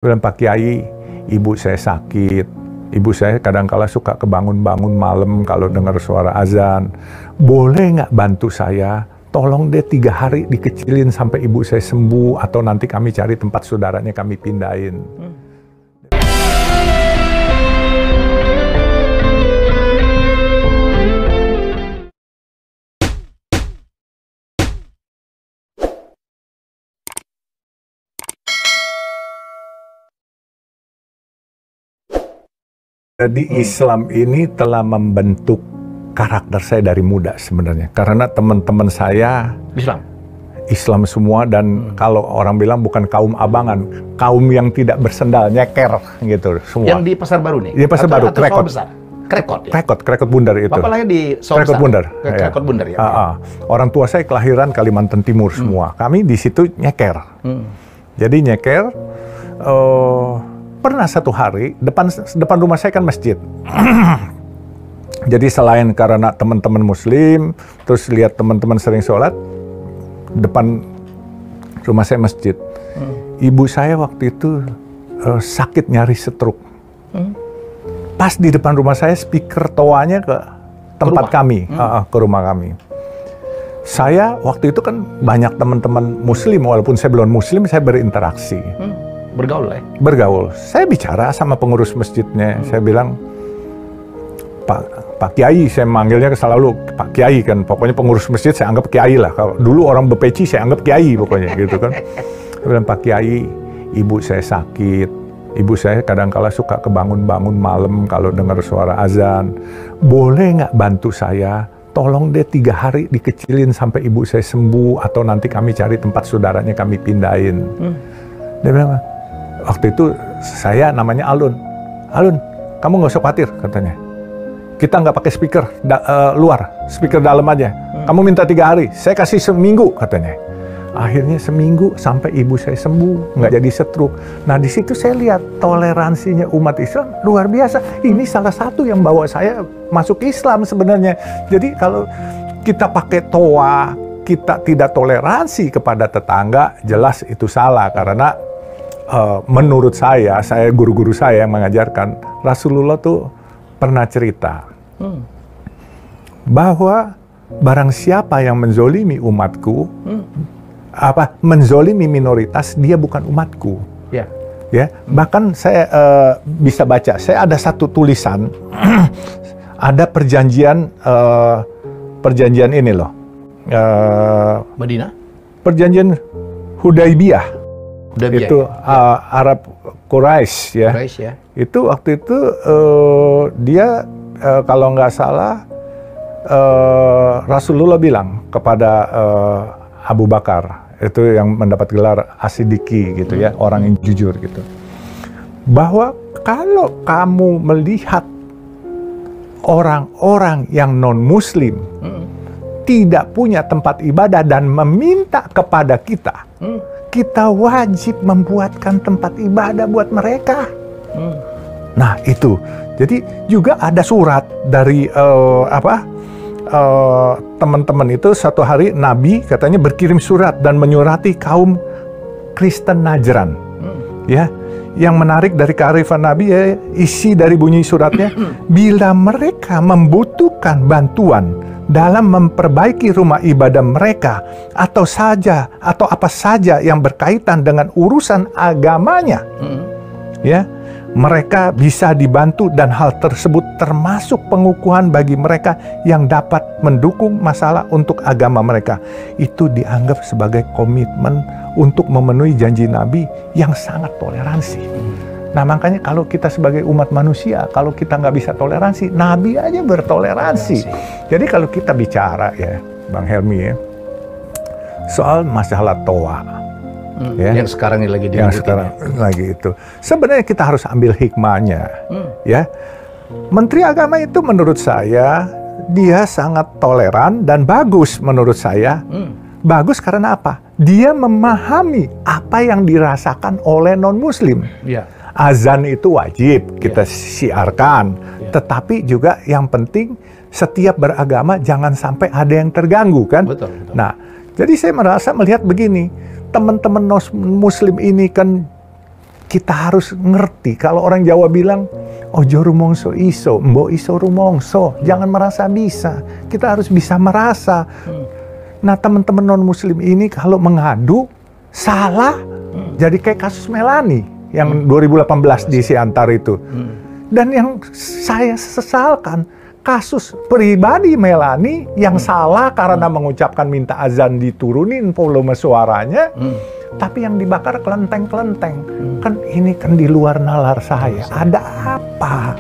Bilang, Pak Kiai, ibu saya sakit. Ibu saya kadang-kala suka kebangun-bangun malam kalau dengar suara azan. Boleh nggak bantu saya? Tolong deh 3 hari dikecilin sampai ibu saya sembuh. Atau nanti kami cari tempat saudaranya kami pindahin. Jadi Islam ini telah membentuk karakter saya dari muda sebenarnya. Karena teman-teman saya Islam semua, dan kalau orang bilang bukan kaum abangan, kaum yang tidak bersendal, nyeker gitu semua. Yang di Pasar Baru nih? Di Pasar Baru, Krekot besar? Krekot ya? Krekot Bundar itu. Bapak lahir di Krekot Bundar. Krekot Bundar ya? Orang tua saya kelahiran Kalimantan Timur semua. Kami di situ nyeker. Jadi nyeker, pernah satu hari, depan rumah saya kan masjid. Jadi selain karena teman-teman muslim, terus lihat teman-teman sering sholat, depan rumah saya masjid. Ibu saya waktu itu sakit nyari stroke. Pas di depan rumah saya, speaker toanya ke tempat kami, ke rumah kami. Saya waktu itu kan banyak teman-teman muslim, walaupun saya belum muslim, saya berinteraksi. Bergaul ya? Bergaul. Saya bicara sama pengurus masjidnya. Saya bilang, Pak Kiai, saya manggilnya selalu Pak Kiai kan. Pokoknya pengurus masjid saya anggap Kiai lah. Kalau dulu orang bepeci saya anggap Kiai pokoknya gitu kan. Saya bilang, Pak Kiai, ibu saya sakit. Ibu saya kadang-kala suka kebangun-bangun malam kalau dengar suara azan. Boleh nggak bantu saya? Tolong deh 3 hari dikecilin sampai ibu saya sembuh. Atau nanti kami cari tempat saudaranya kami pindahin. Dia bilang, waktu itu saya namanya Alun. Alun, kamu nggak usah khawatir katanya. Kita nggak pakai speaker luar, speaker dalam aja. Kamu minta 3 hari, saya kasih seminggu katanya. Akhirnya seminggu sampai ibu saya sembuh, nggak jadi stroke. Nah di situ saya lihat toleransinya umat Islam luar biasa. Ini salah satu yang bawa saya masuk Islam sebenarnya. Jadi kalau kita pakai toa, kita tidak toleransi kepada tetangga, jelas itu salah. Karena menurut saya guru-guru saya yang mengajarkan, Rasulullah tuh pernah cerita bahwa barang siapa yang menzolimi umatku, menzolimi minoritas, dia bukan umatku. Ya, bahkan saya bisa baca, saya ada satu tulisan, ada perjanjian ini loh, Madinah? Perjanjian Hudaybiyah. Itu Arab Quraisy ya. Itu waktu itu dia kalau nggak salah Rasulullah bilang kepada Abu Bakar, itu yang mendapat gelar As-Siddiqi gitu ya, orang yang jujur gitu, bahwa kalau kamu melihat orang-orang yang non-muslim tidak punya tempat ibadah dan meminta kepada kita, kita wajib membuatkan tempat ibadah buat mereka. Nah itu, jadi juga ada surat dari teman-teman itu. Satu hari Nabi katanya berkirim surat dan menyurati kaum Kristen Najran. Ya, yang menarik dari kearifan Nabi ya, isi dari bunyi suratnya, bila mereka membutuhkan bantuan dalam memperbaiki rumah ibadah mereka atau apa saja yang berkaitan dengan urusan agamanya, ya, mereka bisa dibantu, dan hal tersebut termasuk pengukuhan bagi mereka yang dapat mendukung masalah untuk agama mereka. Itu dianggap sebagai komitmen untuk memenuhi janji Nabi yang sangat toleransi. Nah makanya kalau kita sebagai umat manusia, kalau kita nggak bisa toleransi, Nabi aja bertoleransi. Jadi kalau kita bicara ya, Bang Helmi ya, soal masalah toa, ya, yang sekarang ini lagi itu, sebenarnya kita harus ambil hikmahnya, ya. Menteri Agama itu menurut saya dia sangat toleran dan bagus menurut saya. Bagus karena apa? Dia memahami apa yang dirasakan oleh non-Muslim. Azan itu wajib kita siarkan, tetapi juga yang penting setiap beragama jangan sampai ada yang terganggu kan. Betul. Nah, jadi saya merasa melihat begini, teman-teman Muslim ini kan kita harus ngerti. Kalau orang Jawa bilang, ojo rumongso iso, mbok iso rumongso. Jangan merasa bisa. Kita harus bisa merasa. Nah, teman-teman non-muslim ini kalau mengadu, salah. Jadi kayak kasus Melani yang 2018 di Siantar itu. Dan yang saya sesalkan, kasus pribadi Melani yang salah karena mengucapkan minta azan diturunin volume suaranya, tapi yang dibakar kelenteng-kelenteng. Kan ini kan di luar nalar saya. Ada apa?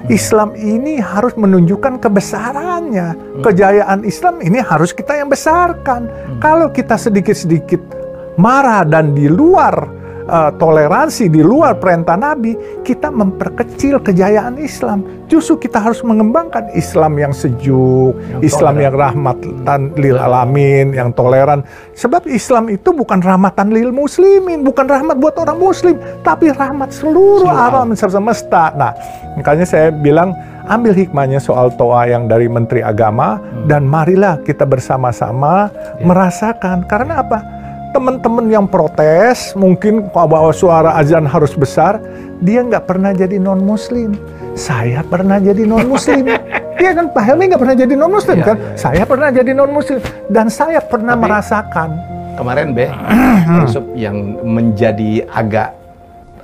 Islam ini harus menunjukkan kebesarannya. Kejayaan Islam ini harus kita yang besarkan. Kalau kita sedikit-sedikit marah dan di luar toleransi, di luar perintah Nabi, kita memperkecil kejayaan Islam. Justru kita harus mengembangkan Islam yang sejuk, Islam yang rahmatan lil alamin, yang toleran. Sebab Islam itu bukan rahmatan lil muslimin, bukan rahmat buat orang muslim, tapi rahmat seluruh alam semesta. Nah, makanya saya bilang, ambil hikmahnya soal toa yang dari Menteri Agama, dan marilah kita bersama-sama merasakan. Karena apa? Teman-teman yang protes, mungkin bahwa suara azan harus besar, dia nggak pernah jadi non-muslim. Saya pernah jadi non-muslim. Dia kan, Pak Helmi nggak pernah jadi non-muslim kan? Saya pernah jadi non-muslim. Dan saya pernah merasakan. Kemarin, yang menjadi agak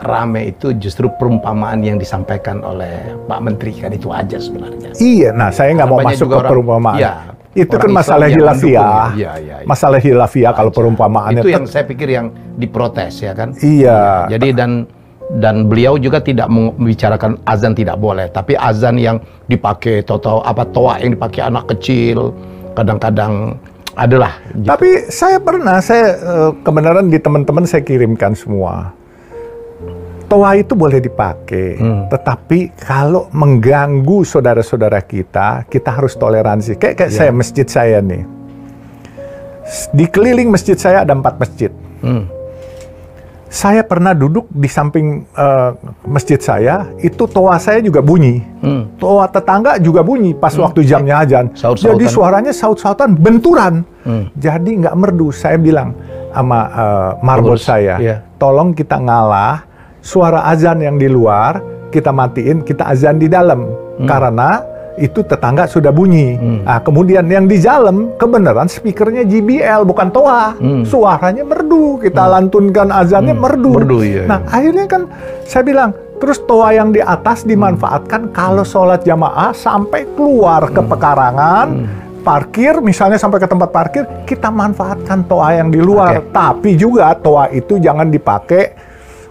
rame itu justru perumpamaan yang disampaikan oleh Pak Menteri, kan itu aja sebenarnya. Iya, nah saya nggak mau masuk ke perumpamaan. Itu kan masalah hilafiah. Masalah hilafiah kalau perumpamaannya. Itu yang saya pikir yang diprotes ya kan. Iya. Jadi dan beliau juga tidak membicarakan azan tidak boleh, tapi azan yang dipakai toa yang dipakai anak kecil kadang-kadang adalah. Gitu. Tapi saya kebenaran di teman-teman saya kirimkan semua. Toa itu boleh dipakai, tetapi kalau mengganggu saudara-saudara kita harus toleransi. Kayak saya, masjid saya nih. Di keliling masjid saya ada 4 masjid. Saya pernah duduk di samping masjid saya, itu toa saya juga bunyi. Toa tetangga juga bunyi pas waktu jamnya azan. Jadi suaranya saut-sautan, benturan. Jadi nggak merdu. Saya bilang sama marbot saya, tolong kita ngalah. Suara azan yang di luar kita matiin, kita azan di dalam karena itu tetangga sudah bunyi. Nah, kemudian yang di dalam kebenaran speakernya JBL bukan toa, suaranya merdu, kita lantunkan azannya merdu. Nah akhirnya kan saya bilang, terus toa yang di atas dimanfaatkan kalau sholat jamaah sampai keluar ke pekarangan. Parkir, misalnya sampai ke tempat parkir, kita manfaatkan toa yang di luar. Tapi juga toa itu jangan dipakai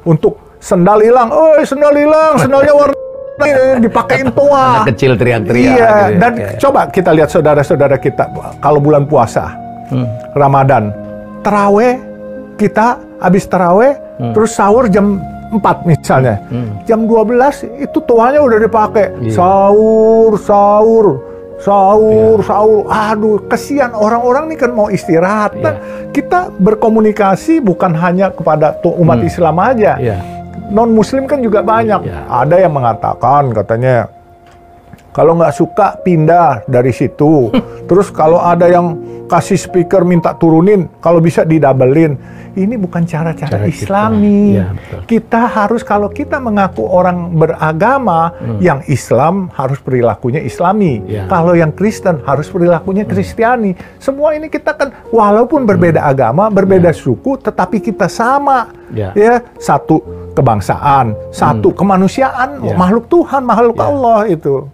untuk sendal hilang, sendalnya warna dipakein toa. Anak kecil teriak-teriak. Iya, gitu, dan coba kita lihat saudara-saudara kita kalau bulan puasa, Ramadan, taraweh, kita habis taraweh, terus sahur jam 4 misalnya, jam 12 itu toanya udah dipakai, sahur. Aduh, kesian orang-orang nih kan mau istirahat. Nah, kita berkomunikasi bukan hanya kepada umat Islam aja. Non-muslim kan juga banyak. Ada yang mengatakan, katanya, kalau nggak suka pindah dari situ. Terus kalau ada yang kasih speaker minta turunin, kalau bisa didabelin. Ini bukan cara-cara Islami. Kita harus, kalau kita mengaku orang beragama, yang Islam harus perilakunya Islami. Kalau yang Kristen harus perilakunya Kristiani. Semua ini kita kan, walaupun berbeda agama, berbeda suku, tetapi kita sama. Ya, satu kebangsaan, satu kemanusiaan, makhluk Tuhan, makhluk Allah itu.